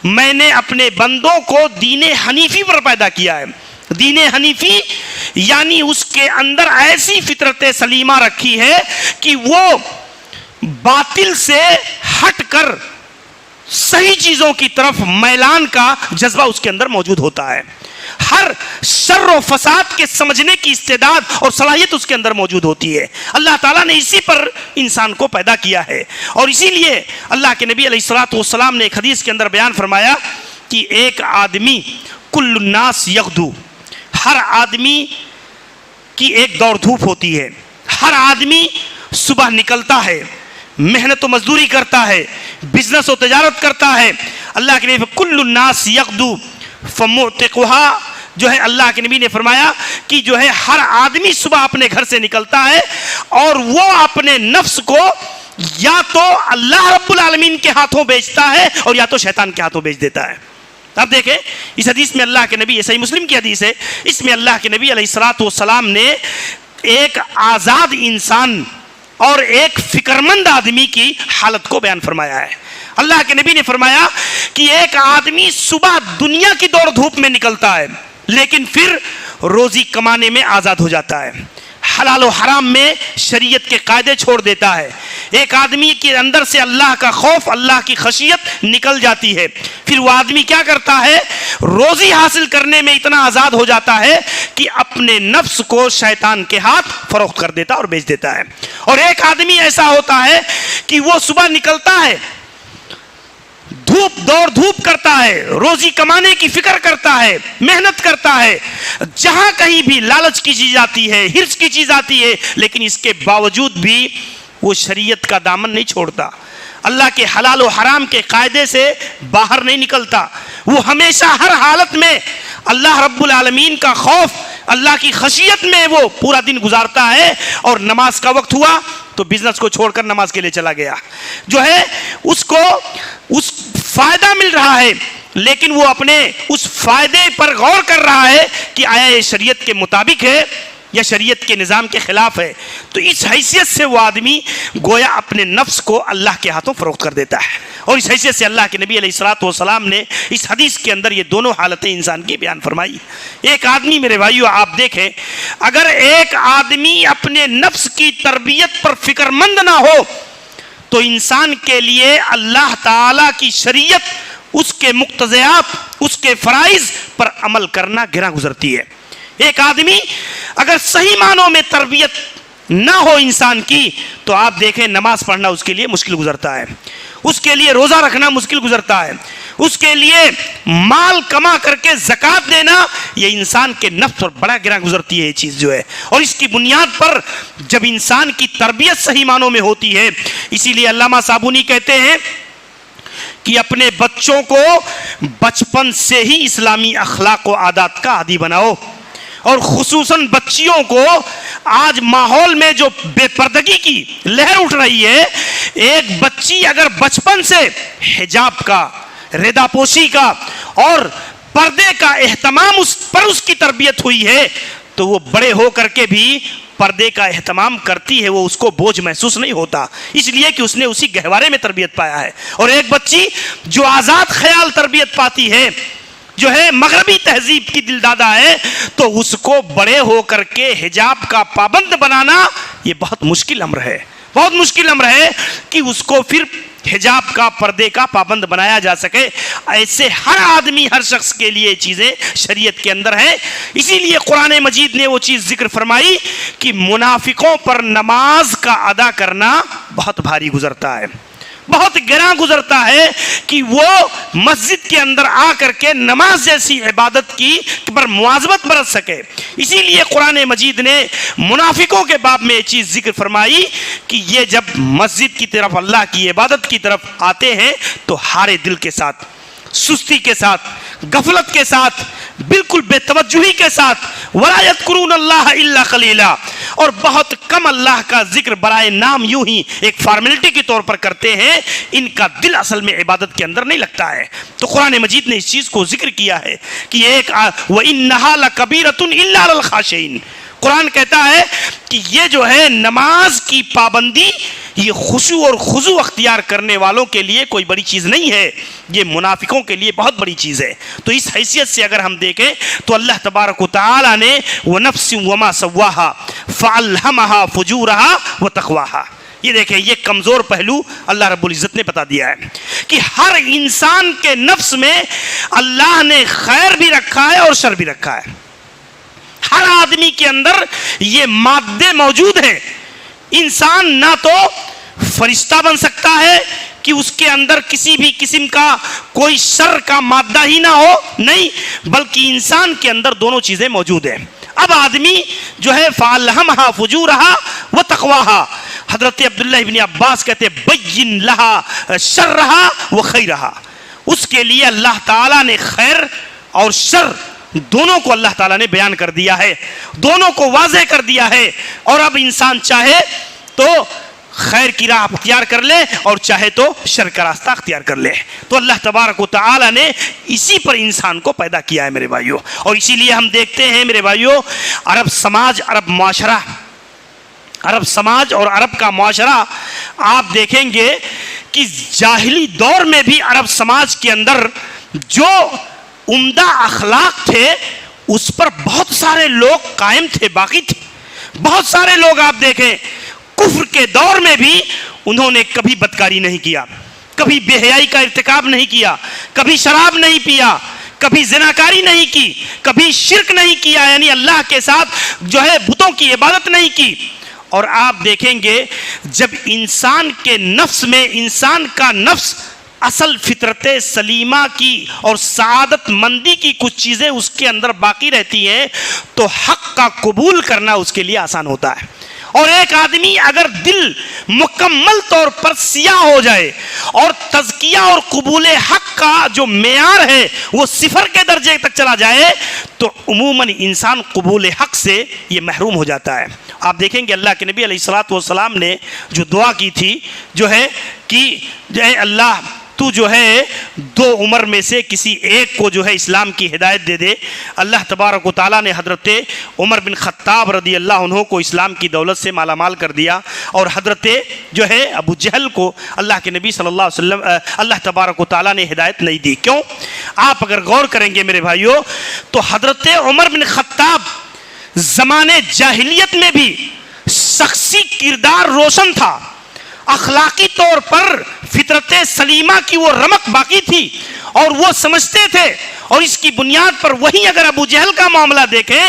میں نے اپنے بندوں کو دین حنیفی پر پیدا کیا ہے. دین حنیفی یعنی اس کے اندر ایسی فطرت سلیمہ رکھی ہے کہ وہ باطل سے ہٹ کر صحیح چیزوں کی طرف میلان کا جذبہ اس کے اندر موجود ہوتا ہے. ہر شر و فساد کے سمجھنے کی استعداد اور صلاحیت اس کے اندر موجود ہوتی ہے. اللہ تعالیٰ نے اسی پر انسان کو پیدا کیا ہے. اور اسی لیے اللہ کے نبی علیہ الصلوۃ والسلام نے ایک حدیث کے اندر بیان فرمایا کہ ایک آدمی کل الناس یغدو، ہر آدمی کی ایک دوڑ دھوپ ہوتی ہے، ہر آدمی صبح نکلتا ہے، محنت و مزدوری کرتا ہے، بزنس و تجارت کرتا ہے. اللہ کے نبی کل الناس یغدو فمعتقها، جو ہے اللہ کے نبی نے فرمایا کہ جو ہے ہر آدمی صبح اپنے گھر سے نکلتا ہے اور وہ اپنے نفس کو یا تو اللہ رب العالمین کے ہاتھوں بیچتا ہے اور یا تو شیطان کے ہاتھوں بیچ دیتا ہے. اب دیکھیں اس حدیث میں اللہ کے نبی، صحیح مسلم کی حدیث ہے، اس میں اللہ کے نبی علیہ الصلوۃ والسلام نے ایک آزاد انسان اور ایک فکرمند آدمی کی حالت کو بیان فرمایا ہے. اللہ کے نبی نے فرمایا کہ ایک آدمی صبح دنیا کی دوڑ دھوپ میں نکلتا ہے لیکن پھر روزی کمانے میں آزاد ہو جاتا ہے، حلال و حرام میں شریعت کے قاعدے چھوڑ دیتا ہے، ایک آدمی کے اندر سے اللہ کا خوف، اللہ کی خشیت نکل جاتی ہے، پھر وہ آدمی کیا کرتا ہے، روزی حاصل کرنے میں اتنا آزاد ہو جاتا ہے کہ اپنے نفس کو شیطان کے ہاتھ فروخت کر دیتا اور بیچ دیتا ہے۔ اور ایک آدمی ایسا ہوتا ہے کہ وہ صبح نکلتا ہے، دھوپ کرتا ہے، روزی کمانے کی فکر کرتا ہے، محنت کرتا ہے، جہاں کہیں بھی لالچ کی چیز آتی ہے، ہرس کی چیز آتی ہے، لیکن اس کے باوجود بھی وہ شریعت کا دامن نہیں چھوڑتا، اللہ کے حلال و حرام کے قاعدے سے باہر نہیں نکلتا، وہ ہمیشہ ہر حالت میں اللہ رب العالمین کا خوف، اللہ کی خشیت میں وہ پورا دن گزارتا ہے، اور نماز کا وقت ہوا تو بزنس کو چھوڑ کر نماز کے لیے چلا گیا، جو ہے اس کو اس فائدہ مل رہا ہے، لیکن وہ اپنے اس فائدے پر غور کر رہا ہے کہ آیا یہ شریعت کے مطابق ہے یا شریعت کے نظام کے خلاف ہے، تو اس حیثیت سے وہ آدمی گویا اپنے نفس کو اللہ کے ہاتھوں فروخت کر دیتا ہے، اور اس حیثیت سے اللہ کے نبی علیہ الصلوۃ والسلام نے اس حدیث کے اندر یہ دونوں حالتیں انسان کی بیان فرمائی۔ ایک آدمی، میرے بھائیو آپ دیکھیں، اگر ایک آدمی اپنے نفس کی تربیت پر فکر مند نہ ہو تو انسان کے لیے اللہ تعالی کی شریعت، اس کے مقتضیات، اس کے فرائض پر عمل کرنا گراں گزرتی ہے۔ ایک آدمی اگر صحیح معنوں میں تربیت نہ ہو انسان کی تو آپ دیکھیں نماز پڑھنا اس کے لیے مشکل گزرتا ہے، اس کے لیے روزہ رکھنا مشکل گزرتا ہے، اس کے لیے مال کما کر کے زکوٰۃ دینا، یہ انسان کے نفس پر بڑا گراں گزرتی ہے یہ چیز جو ہے، اور اس کی بنیاد پر جب انسان کی تربیت صحیح معنوں میں ہوتی ہے، اسی لیے علامہ صابونی کہتے ہیں کہ اپنے بچوں کو بچپن سے ہی اسلامی اخلاق و عادات کا عادی بناؤ، اور خصوصاً بچیوں کو آج ماحول میں جو بے پردگی کی لہر اٹھ رہی ہے، ایک بچی اگر بچپن سے حجاب کا، ردا پوشی کا اور پردے کا اہتمام اس کی تربیت ہوئی ہے تو وہ بڑے ہو کر کے بھی پردے کا اہتمام کرتی ہے، وہ اس کو بوجھ محسوس نہیں ہوتا، اس لیے کہ اس نے اسی گہوارے میں تربیت پایا ہے۔ اور ایک بچی جو آزاد خیال تربیت پاتی ہے، جو ہے مغربی تہذیب کی دلدادہ ہے، تو اس کو بڑے ہو کر کے حجاب کا پابند بنانا یہ بہت مشکل امر ہے، بہت مشکل امر ہے کہ اس کو پھر حجاب کا، پردے کا پابند بنایا جا سکے۔ ایسے ہر آدمی، ہر شخص کے لیے چیزیں شریعت کے اندر ہیں، اسی لیے قرآن مجید نے وہ چیز ذکر فرمائی کہ منافقوں پر نماز کا ادا کرنا بہت بھاری گزرتا ہے، بہت گراں گزرتا ہے کہ وہ مسجد کے اندر آ کر کے نماز جیسی عبادت کی پر مواظبت برت سکے۔ اسی لیے قرآن مجید نے منافقوں کے باب میں یہ چیز ذکر فرمائی کہ یہ جب مسجد کی طرف، اللہ کی عبادت کی طرف آتے ہیں تو ہارے دل کے ساتھ، سستی کے ساتھ، غفلت کے ساتھ، بالکل بے توجہی کے ساتھ، وَلَا يَذْكُرُونَ اللَّهَ إِلَّا قَلِيلًا، اور بہت کم اللہ کا ذکر برائے نام یوں ہی ایک فارمیلٹی کے طور پر کرتے ہیں، ان کا دل اصل میں عبادت کے اندر نہیں لگتا ہے۔ تو قرآن مجید نے اس چیز کو ذکر کیا ہے کہ ایک وَإِنَّهَا لَكَبِيرَةٌ إِلَّا عَلَى الْخَاشِعِينَ، قرآن کہتا ہے کہ یہ جو ہے نماز کی پابندی، یہ خشوع اور خضوع اختیار کرنے والوں کے لیے کوئی بڑی چیز نہیں ہے، یہ منافقوں کے لیے بہت بڑی چیز ہے۔ تو اس حیثیت سے اگر ہم دیکھیں تو اللہ تبارک و تعالی نے وَنَفْسٍ وَمَا سَوَّاهَا فَأَلْهَمَهَا فُجُورَهَا وَتَقْوَاهَا، یہ دیکھیں یہ کمزور پہلو اللہ رب العزت نے بتا دیا ہے کہ ہر انسان کے نفس میں اللہ نے خیر بھی رکھا ہے اور شر بھی رکھا ہے، ہر آدمی کے اندر یہ مادے موجود ہیں۔ انسان نہ تو فرشتہ بن سکتا ہے کہ اس کے اندر کسی بھی قسم کا کوئی شر کا مادہ ہی نہ ہو، نہیں، بلکہ انسان کے اندر دونوں چیزیں موجود ہیں۔ اب آدمی جو ہے فَأَلْهَمَهَا فُجُورَهَا وَتَقْوَاهَا، حضرت عبداللہ ابن عباس کہتے ہیں بَيِّن لَهَا شَرَّهَا وَخَيْرَهَا، اس کے لیے اللہ تعالیٰ نے خیر اور شر دونوں کو اللہ تعالیٰ نے بیان کر دیا ہے، دونوں کو واضح کر دیا ہے، اور اب انسان چاہے تو خیر کی راہ اختیار کر لے اور چاہے تو شر کا راستہ اختیار کر لے۔ تو اللہ تبارک و تعالی نے اسی پر انسان کو پیدا کیا ہے میرے بھائیوں، اور اسی لیے ہم دیکھتے ہیں میرے بھائیوں عرب سماج، عرب معاشرہ، عرب سماج اور عرب کا معاشرہ آپ دیکھیں گے کہ جاہلی دور میں بھی عرب سماج کے اندر جو عمدہ اخلاق تھے اس پر بہت سارے لوگ قائم تھے، باقی تھے. بہت سارے لوگ آپ دیکھیں کفر کے دور میں بھی انہوں نے کبھی بدکاری نہیں کیا، کبھی بے حیائی کا ارتکاب نہیں کیا، کبھی شراب نہیں پیا، کبھی زناکاری نہیں کی، کبھی شرک نہیں کیا، یعنی اللہ کے ساتھ جو ہے بتوں کی عبادت نہیں کی. اور آپ دیکھیں گے جب انسان کے نفس میں، انسان کا نفس اصل فطرت سلیمہ کی اور سعادت مندی کی کچھ چیزیں اس کے اندر باقی رہتی ہیں تو حق کا قبول کرنا اس کے لیے آسان ہوتا ہے. اور ایک آدمی اگر دل مکمل طور پر سیاہ ہو جائے اور تزکیہ اور قبول حق کا جو معیار ہے وہ صفر کے درجے تک چلا جائے تو عموماً انسان قبول حق سے یہ محروم ہو جاتا ہے. آپ دیکھیں گے اللہ کے نبی علیہ الصلوۃ والسلام نے جو دعا کی تھی جو ہے کہ اے اللہ تو جو ہے دو عمر میں سے کسی ایک کو جو ہے اسلام کی ہدایت دے دے. اللہ تبارک و تعالیٰ نے حضرت عمر بن خطاب رضی اللہ عنہ کو اسلام کی دولت سے مالا مال کر دیا اور حضرت جو ہے ابو جہل کو اللہ کے نبی صلی اللہ علیہ وسلم اللہ تبارک و تعالیٰ نے ہدایت نہیں دی. کیوں؟ آپ اگر غور کریں گے میرے بھائیوں تو حضرت عمر بن خطاب زمانے جاہلیت میں بھی شخصی کردار روشن تھا، اخلاقی طور پر فطرت سلیمہ کی وہ رمق باقی تھی اور وہ سمجھتے تھے. اور اس کی بنیاد پر وہیں اگر ابو جہل کا معاملہ دیکھیں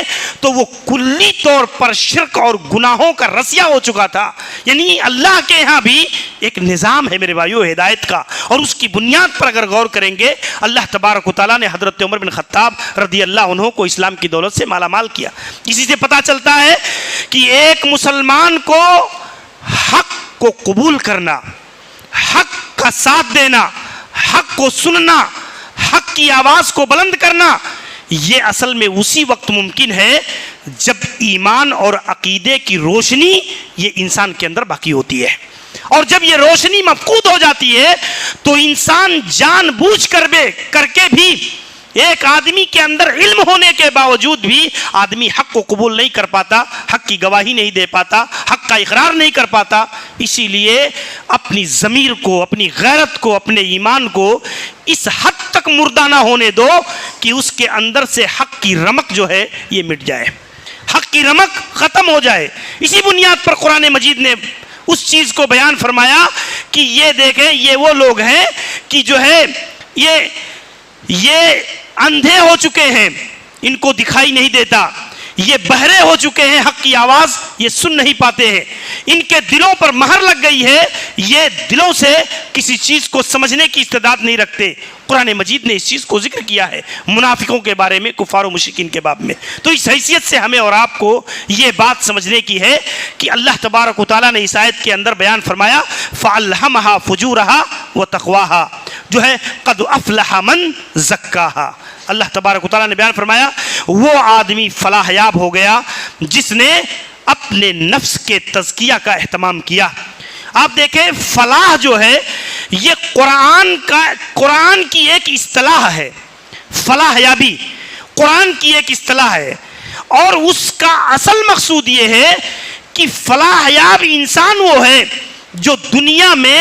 تو وہ کلی طور پر شرک اور گناہوں کا رسیہ ہو چکا تھا. یعنی اللہ کے ہاں بھی ایک نظام ہے میرے بھائیو ہدایت کا، اور اس کی بنیاد پر اگر غور کریں گے اللہ تبارک و تعالیٰ نے حضرت عمر بن خطاب رضی اللہ عنہ کو اسلام کی دولت سے مالا مال کیا. اسی سے پتہ چلتا ہے کہ ایک مسلمان کو حق کو قبول کرنا، حق کا ساتھ دینا، حق کو سننا، حق کی آواز کو بلند کرنا، یہ اصل میں اسی وقت ممکن ہے جب ایمان اور عقیدے کی روشنی یہ انسان کے اندر باقی ہوتی ہے. اور جب یہ روشنی مفقود ہو جاتی ہے تو انسان جان بوجھ کر کے بھی ایک آدمی کے اندر علم ہونے کے باوجود بھی آدمی حق کو قبول نہیں کر پاتا، حق کی گواہی نہیں دے پاتا، حق کا اقرار نہیں کر پاتا. اسی لیے اپنی ضمیر کو، اپنی غیرت کو، اپنے ایمان کو اس حد تک مردہ نہ ہونے دو کہ اس کے اندر سے حق کی رمق جو ہے یہ مٹ جائے، حق کی رمق ختم ہو جائے. اسی بنیاد پر قرآن مجید نے اس چیز کو بیان فرمایا کہ یہ دیکھیں یہ وہ لوگ ہیں کہ جو ہے یہ اندھے ہو چکے ہیں، ان کو دکھائی نہیں دیتا، یہ بہرے ہو چکے ہیں، حق کی آواز یہ سن نہیں پاتے ہیں، ان کے دلوں پر مہر لگ گئی ہے، یہ دلوں سے کسی چیز کو سمجھنے کی استعداد نہیں رکھتے. قرآن مجید نے اس چیز کو ذکر کیا ہے منافقوں کے بارے میں، کفار و مشرکین کے باب میں. تو اس حیثیت سے ہمیں اور آپ کو یہ بات سمجھنے کی ہے کہ اللہ تبارک و تعالیٰ نے اس آیت کے اندر بیان فرمایا فَأَلْهَمَهَا فُجُورَهَا وَتَقْوَاهَا جو ہے قَدْ أَفْلَحَ مَنْ زَكَّاهَا. اللہ تبارک و تعالیٰ نے بیان فرمایا وہ آدمی فلاح یاب ہو گیا جس نے اپنے نفس کے تزکیہ کا اہتمام کیا. آپ دیکھیں فلاح جو ہے یہ قرآن کی ایک اصطلاح ہے. فلاح یابی قرآن کی ایک اصطلاح ہے اور اس کا اصل مقصود یہ ہے کہ فلاح یاب انسان وہ ہے جو دنیا میں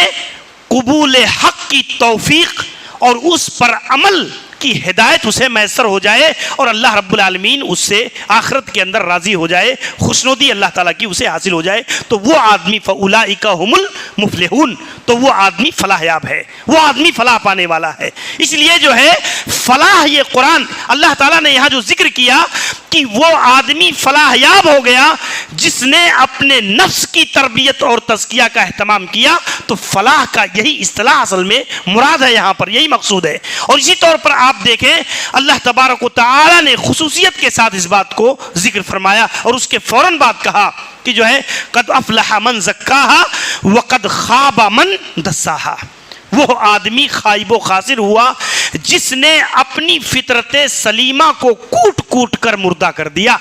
قبول حق کی توفیق اور اس پر عمل کی ہدایت اسے میسر ہو جائے اور اللہ رب العالمین اس سے آخرت کے اندر راضی ہو جائے، خوشنودی اللہ تعالیٰ کی اسے حاصل ہو جائے تو وہ آدمی فَأُولَٰئِکَ هُمُ الْمُفْلِحُونَ تو وہ آدمی فلاح یاب ہے، وہ آدمی فلاح پانے والا ہے. اس لیے جو ہے فلاح یہ قرآن اللہ تعالیٰ نے یہاں جو ذکر کیا کہ وہ آدمی فلاح یاب ہو گیا جس نے اپنے نفس کی تربیت اور تزکیہ کا اہتمام کیا. تو فلاح کا یہی اصطلاح اصل میں مراد ہے، یہاں پر یہی مقصود ہے. اور اسی طور پر آپ دیکھیں اللہ تبارک و تعالی نے خصوصیت کے ساتھ اس بات کو ذکر فرمایا اور اس کے فوراً بعد کہا کہ جو ہے قد افلح من زکاها وقد خاب من دساها. وہ آدمی خائب و خاسر ہوا جس نے اپنی فطرت سلیمہ کو کوٹ کوٹ کر مردہ کر دیا،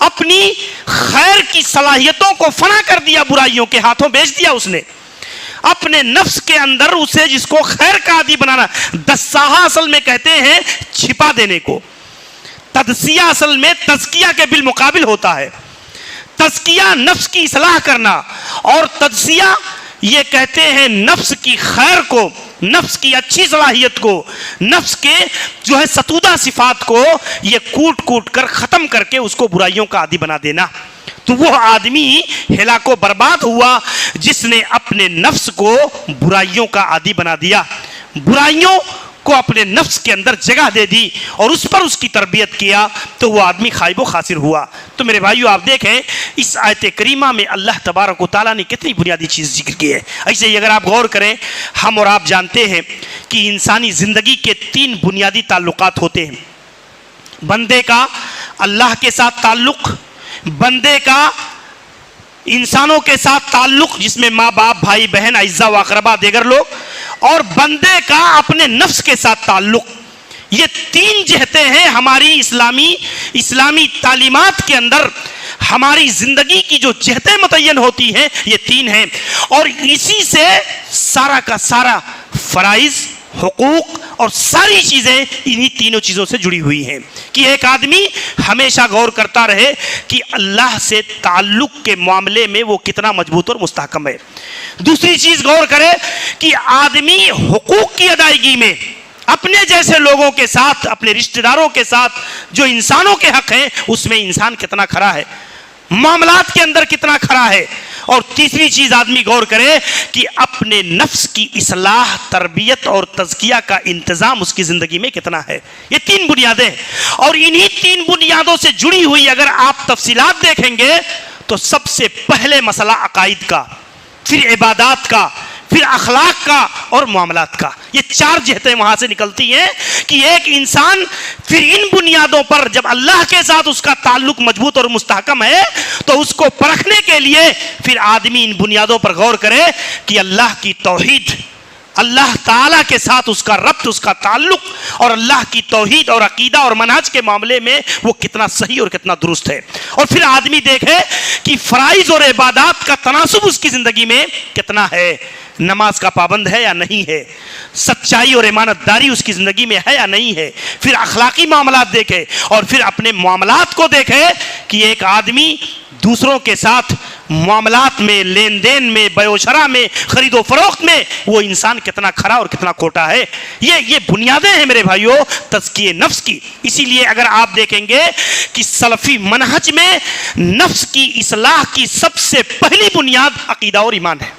اپنی خیر کی صلاحیتوں کو فنا کر دیا، برائیوں کے ہاتھوں بیچ دیا اس نے. اپنے نفس کے اندر اسے جس کو خیر کا عادی بنانا، دساہا اصل میں کہتے ہیں چھپا دینے کو، تدسیہ اصل میں تزکیہ کے بالمقابل ہوتا ہے. تزکیہ نفس کی اصلاح کرنا اور تدسیہ یہ کہتے ہیں نفس کی خیر کو، نفس کی اچھی صلاحیت کو، نفس کے جو ہے ستودہ صفات کو یہ کوٹ کوٹ کر ختم کر کے اس کو برائیوں کا عادی بنا دینا۔ تو وہ آدمی ہلاک و برباد ہوا جس نے اپنے نفس کو برائیوں کا عادی بنا دیا، برائیوں کو اپنے نفس کے اندر جگہ دے دی اور اس پر اس کی تربیت کیا، تو وہ آدمی خائب و خاسر ہوا۔ تو میرے بھائیو آپ دیکھیں اس آیت کریمہ میں اللہ تبارک و تعالیٰ نے کتنی بنیادی چیز ذکر کی ہے۔ ایسے ہی اگر آپ غور کریں، ہم اور آپ جانتے ہیں کہ انسانی زندگی کے 3 بنیادی تعلقات ہوتے ہیں۔ بندے کا اللہ کے ساتھ تعلق، بندے کا انسانوں کے ساتھ تعلق جس میں ماں باپ بھائی بہن اعزاء و اقربا دیگر لوگ، اور بندے کا اپنے نفس کے ساتھ تعلق۔ یہ 3 جہتیں ہیں ہماری اسلامی تعلیمات کے اندر، ہماری زندگی کی جو جہتیں متعین ہوتی ہیں یہ 3 ہیں، اور اسی سے سارا کا سارا فرائض، حقوق اور ساری چیزیں انہی 3 چیزوں سے جڑی ہوئی ہیں کہ ایک آدمی ہمیشہ غور کرتا رہے کہ اللہ سے تعلق کے معاملے میں وہ کتنا مضبوط اور مستحکم ہے۔ دوسری چیز غور کرے کہ آدمی حقوق کی ادائیگی میں اپنے جیسے لوگوں کے ساتھ، اپنے رشتہ داروں کے ساتھ جو انسانوں کے حق ہیں اس میں انسان کتنا کھڑا ہے، معاملات کے اندر کتنا کھڑا ہے۔ اور تیسری چیز آدمی غور کرے کہ اپنے نفس کی اصلاح، تربیت اور تزکیہ کا انتظام اس کی زندگی میں کتنا ہے۔ یہ 3 بنیادیں، اور انہی 3 بنیادوں سے جڑی ہوئی اگر آپ تفصیلات دیکھیں گے تو سب سے پہلے مسئلہ عقائد کا، پھر عبادات کا، پھر اخلاق کا اور معاملات کا۔ یہ 4 جہتیں وہاں سے نکلتی ہیں کہ ایک انسان پھر ان بنیادوں پر جب اللہ کے ساتھ اس کا تعلق مضبوط اور مستحکم ہے تو اس کو پرکھنے کے لیے پھر آدمی ان بنیادوں پر غور کرے کہ اللہ کی توحید، اللہ تعالیٰ کے ساتھ اس کا ربط، اس کا تعلق، اور اللہ کی توحید اور عقیدہ اور منہج کے معاملے میں وہ کتنا صحیح اور کتنا درست ہے۔ اور پھر آدمی دیکھے کہ فرائض اور عبادات کا تناسب اس کی زندگی میں کتنا ہے، نماز کا پابند ہے یا نہیں ہے، سچائی اور امانت داری اس کی زندگی میں ہے یا نہیں ہے۔ پھر اخلاقی معاملات دیکھے اور پھر اپنے معاملات کو دیکھے کہ ایک آدمی دوسروں کے ساتھ معاملات میں، لین دین میں، بیع و شرع میں، خرید و فروخت میں وہ انسان کتنا کھرا اور کتنا کھوٹا ہے۔ یہ بنیادیں ہیں میرے بھائیوں تزکیہ نفس کی۔ اسی لیے اگر آپ دیکھیں گے کہ سلفی منہج میں نفس کی اصلاح کی سب سے پہلی بنیاد عقیدہ اور ایمان ہے۔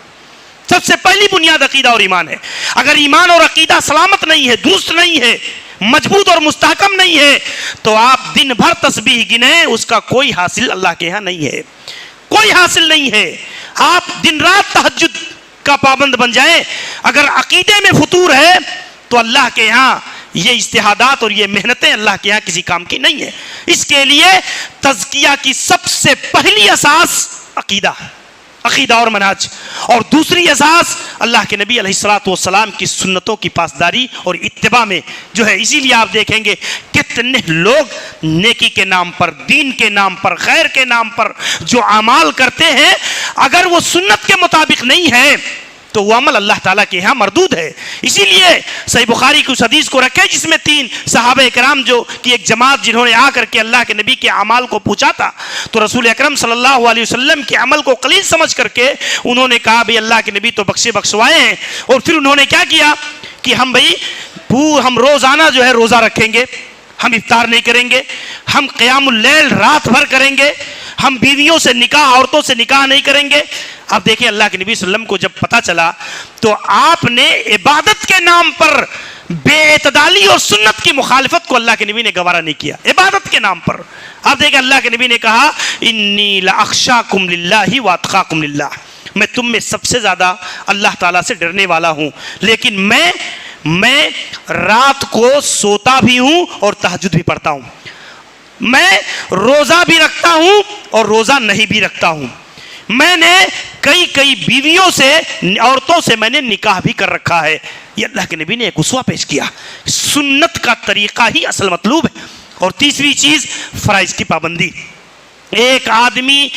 سب سے پہلی بنیاد عقیدہ اور ایمان ہے۔ اگر ایمان اور عقیدہ سلامت نہیں ہے، درست نہیں ہے، مضبوط اور مستحکم نہیں ہے تو آپ دن بھر تسبیح گنیں، اس کا کوئی حاصل اللہ کے ہاں نہیں ہے، کوئی حاصل نہیں ہے۔ آپ دن رات تہجد کا پابند بن جائیں، اگر عقیدے میں فطور ہے تو اللہ کے ہاں یہ اجتہادات اور یہ محنتیں اللہ کے ہاں کسی کام کی نہیں ہے۔ اس کے لیے تزکیہ کی سب سے پہلی اساس عقیدہ اور منہج، اور دوسری اساس اللہ کے نبی علیہ الصلوۃ والسلام کی سنتوں کی پاسداری اور اتباع میں جو ہے۔ اسی لیے آپ دیکھیں گے کتنے لوگ نیکی کے نام پر، دین کے نام پر، خیر کے نام پر جو اعمال کرتے ہیں، اگر وہ سنت کے مطابق نہیں ہے تو وہ عمل اللہ تعالیٰ کے یہاں مردود ہے۔ اسی لیے صحیح بخاری کی اس حدیث کو رکھے جس میں 3 صحابہ کرام جو کی ایک جماعت جنہوں نے آ کر کے اللہ کے نبی کے اعمال کو پوچھا تھا تو رسول اکرم صلی اللہ علیہ وسلم کے عمل کو قلیل سمجھ کر کے انہوں نے کہا بھئی اللہ کے نبی تو بخشوائے ہیں، اور پھر انہوں نے کیا کیا کہ ہم روزانہ جو ہے روزہ رکھیں گے، ہم افطار نہیں کریں گے، ہم قیام اللیل رات بھر کریں گے، ہم بیویوں سے نکاح، عورتوں سے نکاح نہیں کریں گے۔ آپ دیکھیں اللہ کے نبی صلی اللہ علیہ وسلم کو جب پتا چلا تو آپ نے عبادت کے نام پر بے اعتدالی اور سنت کی مخالفت کو اللہ کے نبی نے گوارا نہیں کیا۔ عبادت کے نام پر آپ دیکھیں اللہ کے نبی نے کہا انی لاخشاکم للہ واتقاکم للہ، میں تم میں سب سے زیادہ اللہ تعالیٰ سے ڈرنے والا ہوں، لیکن میں رات کو سوتا بھی ہوں اور تہجد بھی پڑھتا ہوں، میں روزہ بھی رکھتا ہوں اور روزہ نہیں بھی رکھتا ہوں، میں نے کئی بیویوں سے، عورتوں سے میں نے نکاح بھی کر رکھا ہے۔ یہ اللہ کے نبی نے ایک اسوہ پیش کیا۔ سنت کا طریقہ ہی اصل مطلوب ہے۔ اور تیسری چیز فرائض کی پابندی۔ ایک آدمی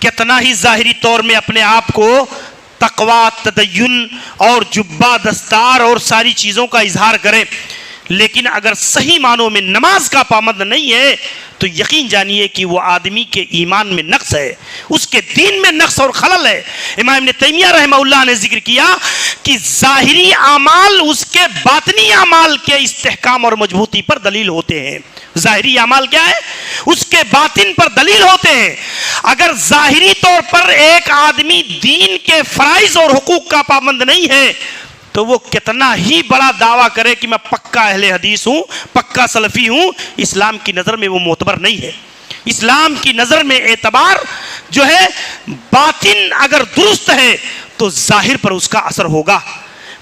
کتنا ہی ظاہری طور میں اپنے آپ کو تقوی، تدین اور جبہ، دستار اور ساری چیزوں کا اظہار کرے، لیکن اگر صحیح معنوں میں نماز کا پابند نہیں ہے تو یقین جانیے کہ وہ آدمی کے ایمان میں نقص ہے، اس کے دین میں نقص اور خلل ہے۔ امام ابن تیمیہ رحمہ اللہ نے ذکر کیا کہ ظاہری اعمال اس کے باطنی اعمال کے استحکام اور مضبوطی پر دلیل ہوتے ہیں۔ ظاہری اعمال کیا ہے؟ اس کے باطن پر دلیل ہوتے ہیں۔ اگر ظاہری طور پر ایک آدمی دین کے فرائض اور حقوق کا پابند نہیں ہے تو وہ کتنا ہی بڑا دعویٰ کرے کہ میں پکا اہل حدیث ہوں، پکا سلفی ہوں، اسلام کی نظر میں وہ معتبر نہیں ہے۔ اسلام کی نظر میں اعتبار جو ہے باطن اگر درست ہے تو ظاہر پر اس کا اثر ہوگا،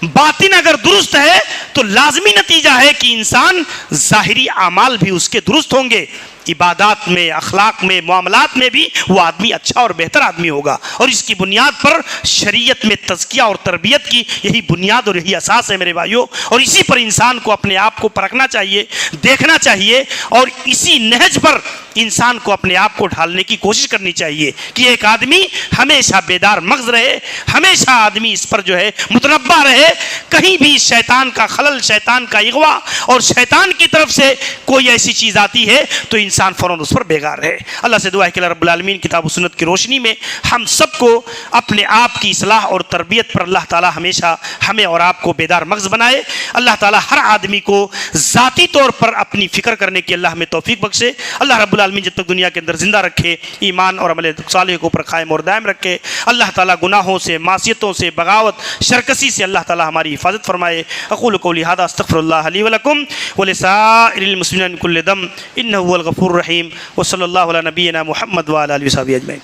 باطن اگر درست ہے تو لازمی نتیجہ ہے کہ انسان ظاہری اعمال بھی اس کے درست ہوں گے، عبادات میں، اخلاق میں، معاملات میں بھی وہ آدمی اچھا اور بہتر آدمی ہوگا۔ اور اس کی بنیاد پر شریعت میں تزکیہ اور تربیت کی یہی بنیاد اور یہی اساس ہے میرے بھائیوں، اور اسی پر انسان کو اپنے آپ کو پرکھنا چاہیے، دیکھنا چاہیے، اور اسی نہج پر انسان کو اپنے آپ کو ڈھالنے کی کوشش کرنی چاہیے کہ ایک آدمی ہمیشہ بیدار مغز رہے، ہمیشہ آدمی اس پر جو ہے متنبہ رہے، کہیں بھی شیطان کا خلل، شیطان کا اغوا اور شیطان کی طرف سے کوئی ایسی چیز آتی ہے تو انسان فوراً اس پر بیگار ہے۔ اللہ سے دعا ہے کہ اللہ رب العالمین کتاب و سنت کی روشنی میں ہم سب کو اپنے آپ کی اصلاح اور تربیت پر اللہ تعالی ہمیشہ ہمیں اور آپ کو بیدار مغز بنائے۔ اللہ تعالی ہر آدمی کو ذاتی طور پر اپنی فکر کرنے کی اللہ ہمیں توفیق بخشے۔ اللہ رب العالمین جب تک دنیا کے اندر زندہ رکھے ایمان اور عمل صالح کو پر قائم اور دائم رکھے۔ اللہ تعالی گناہوں سے، معصیتوں سے، بغاوت، شرکسی سے اللہ تعالی ہماری حفاظت فرمائے۔ اقول قولی ھذا استغفر اللہ لی ولکم ولسائر المسلمین من کل ذنب انہ هو الغفور الرحیم، وصلی اللہ علی نبینا محمد وعلی آلہ وصحبہ اجمعین۔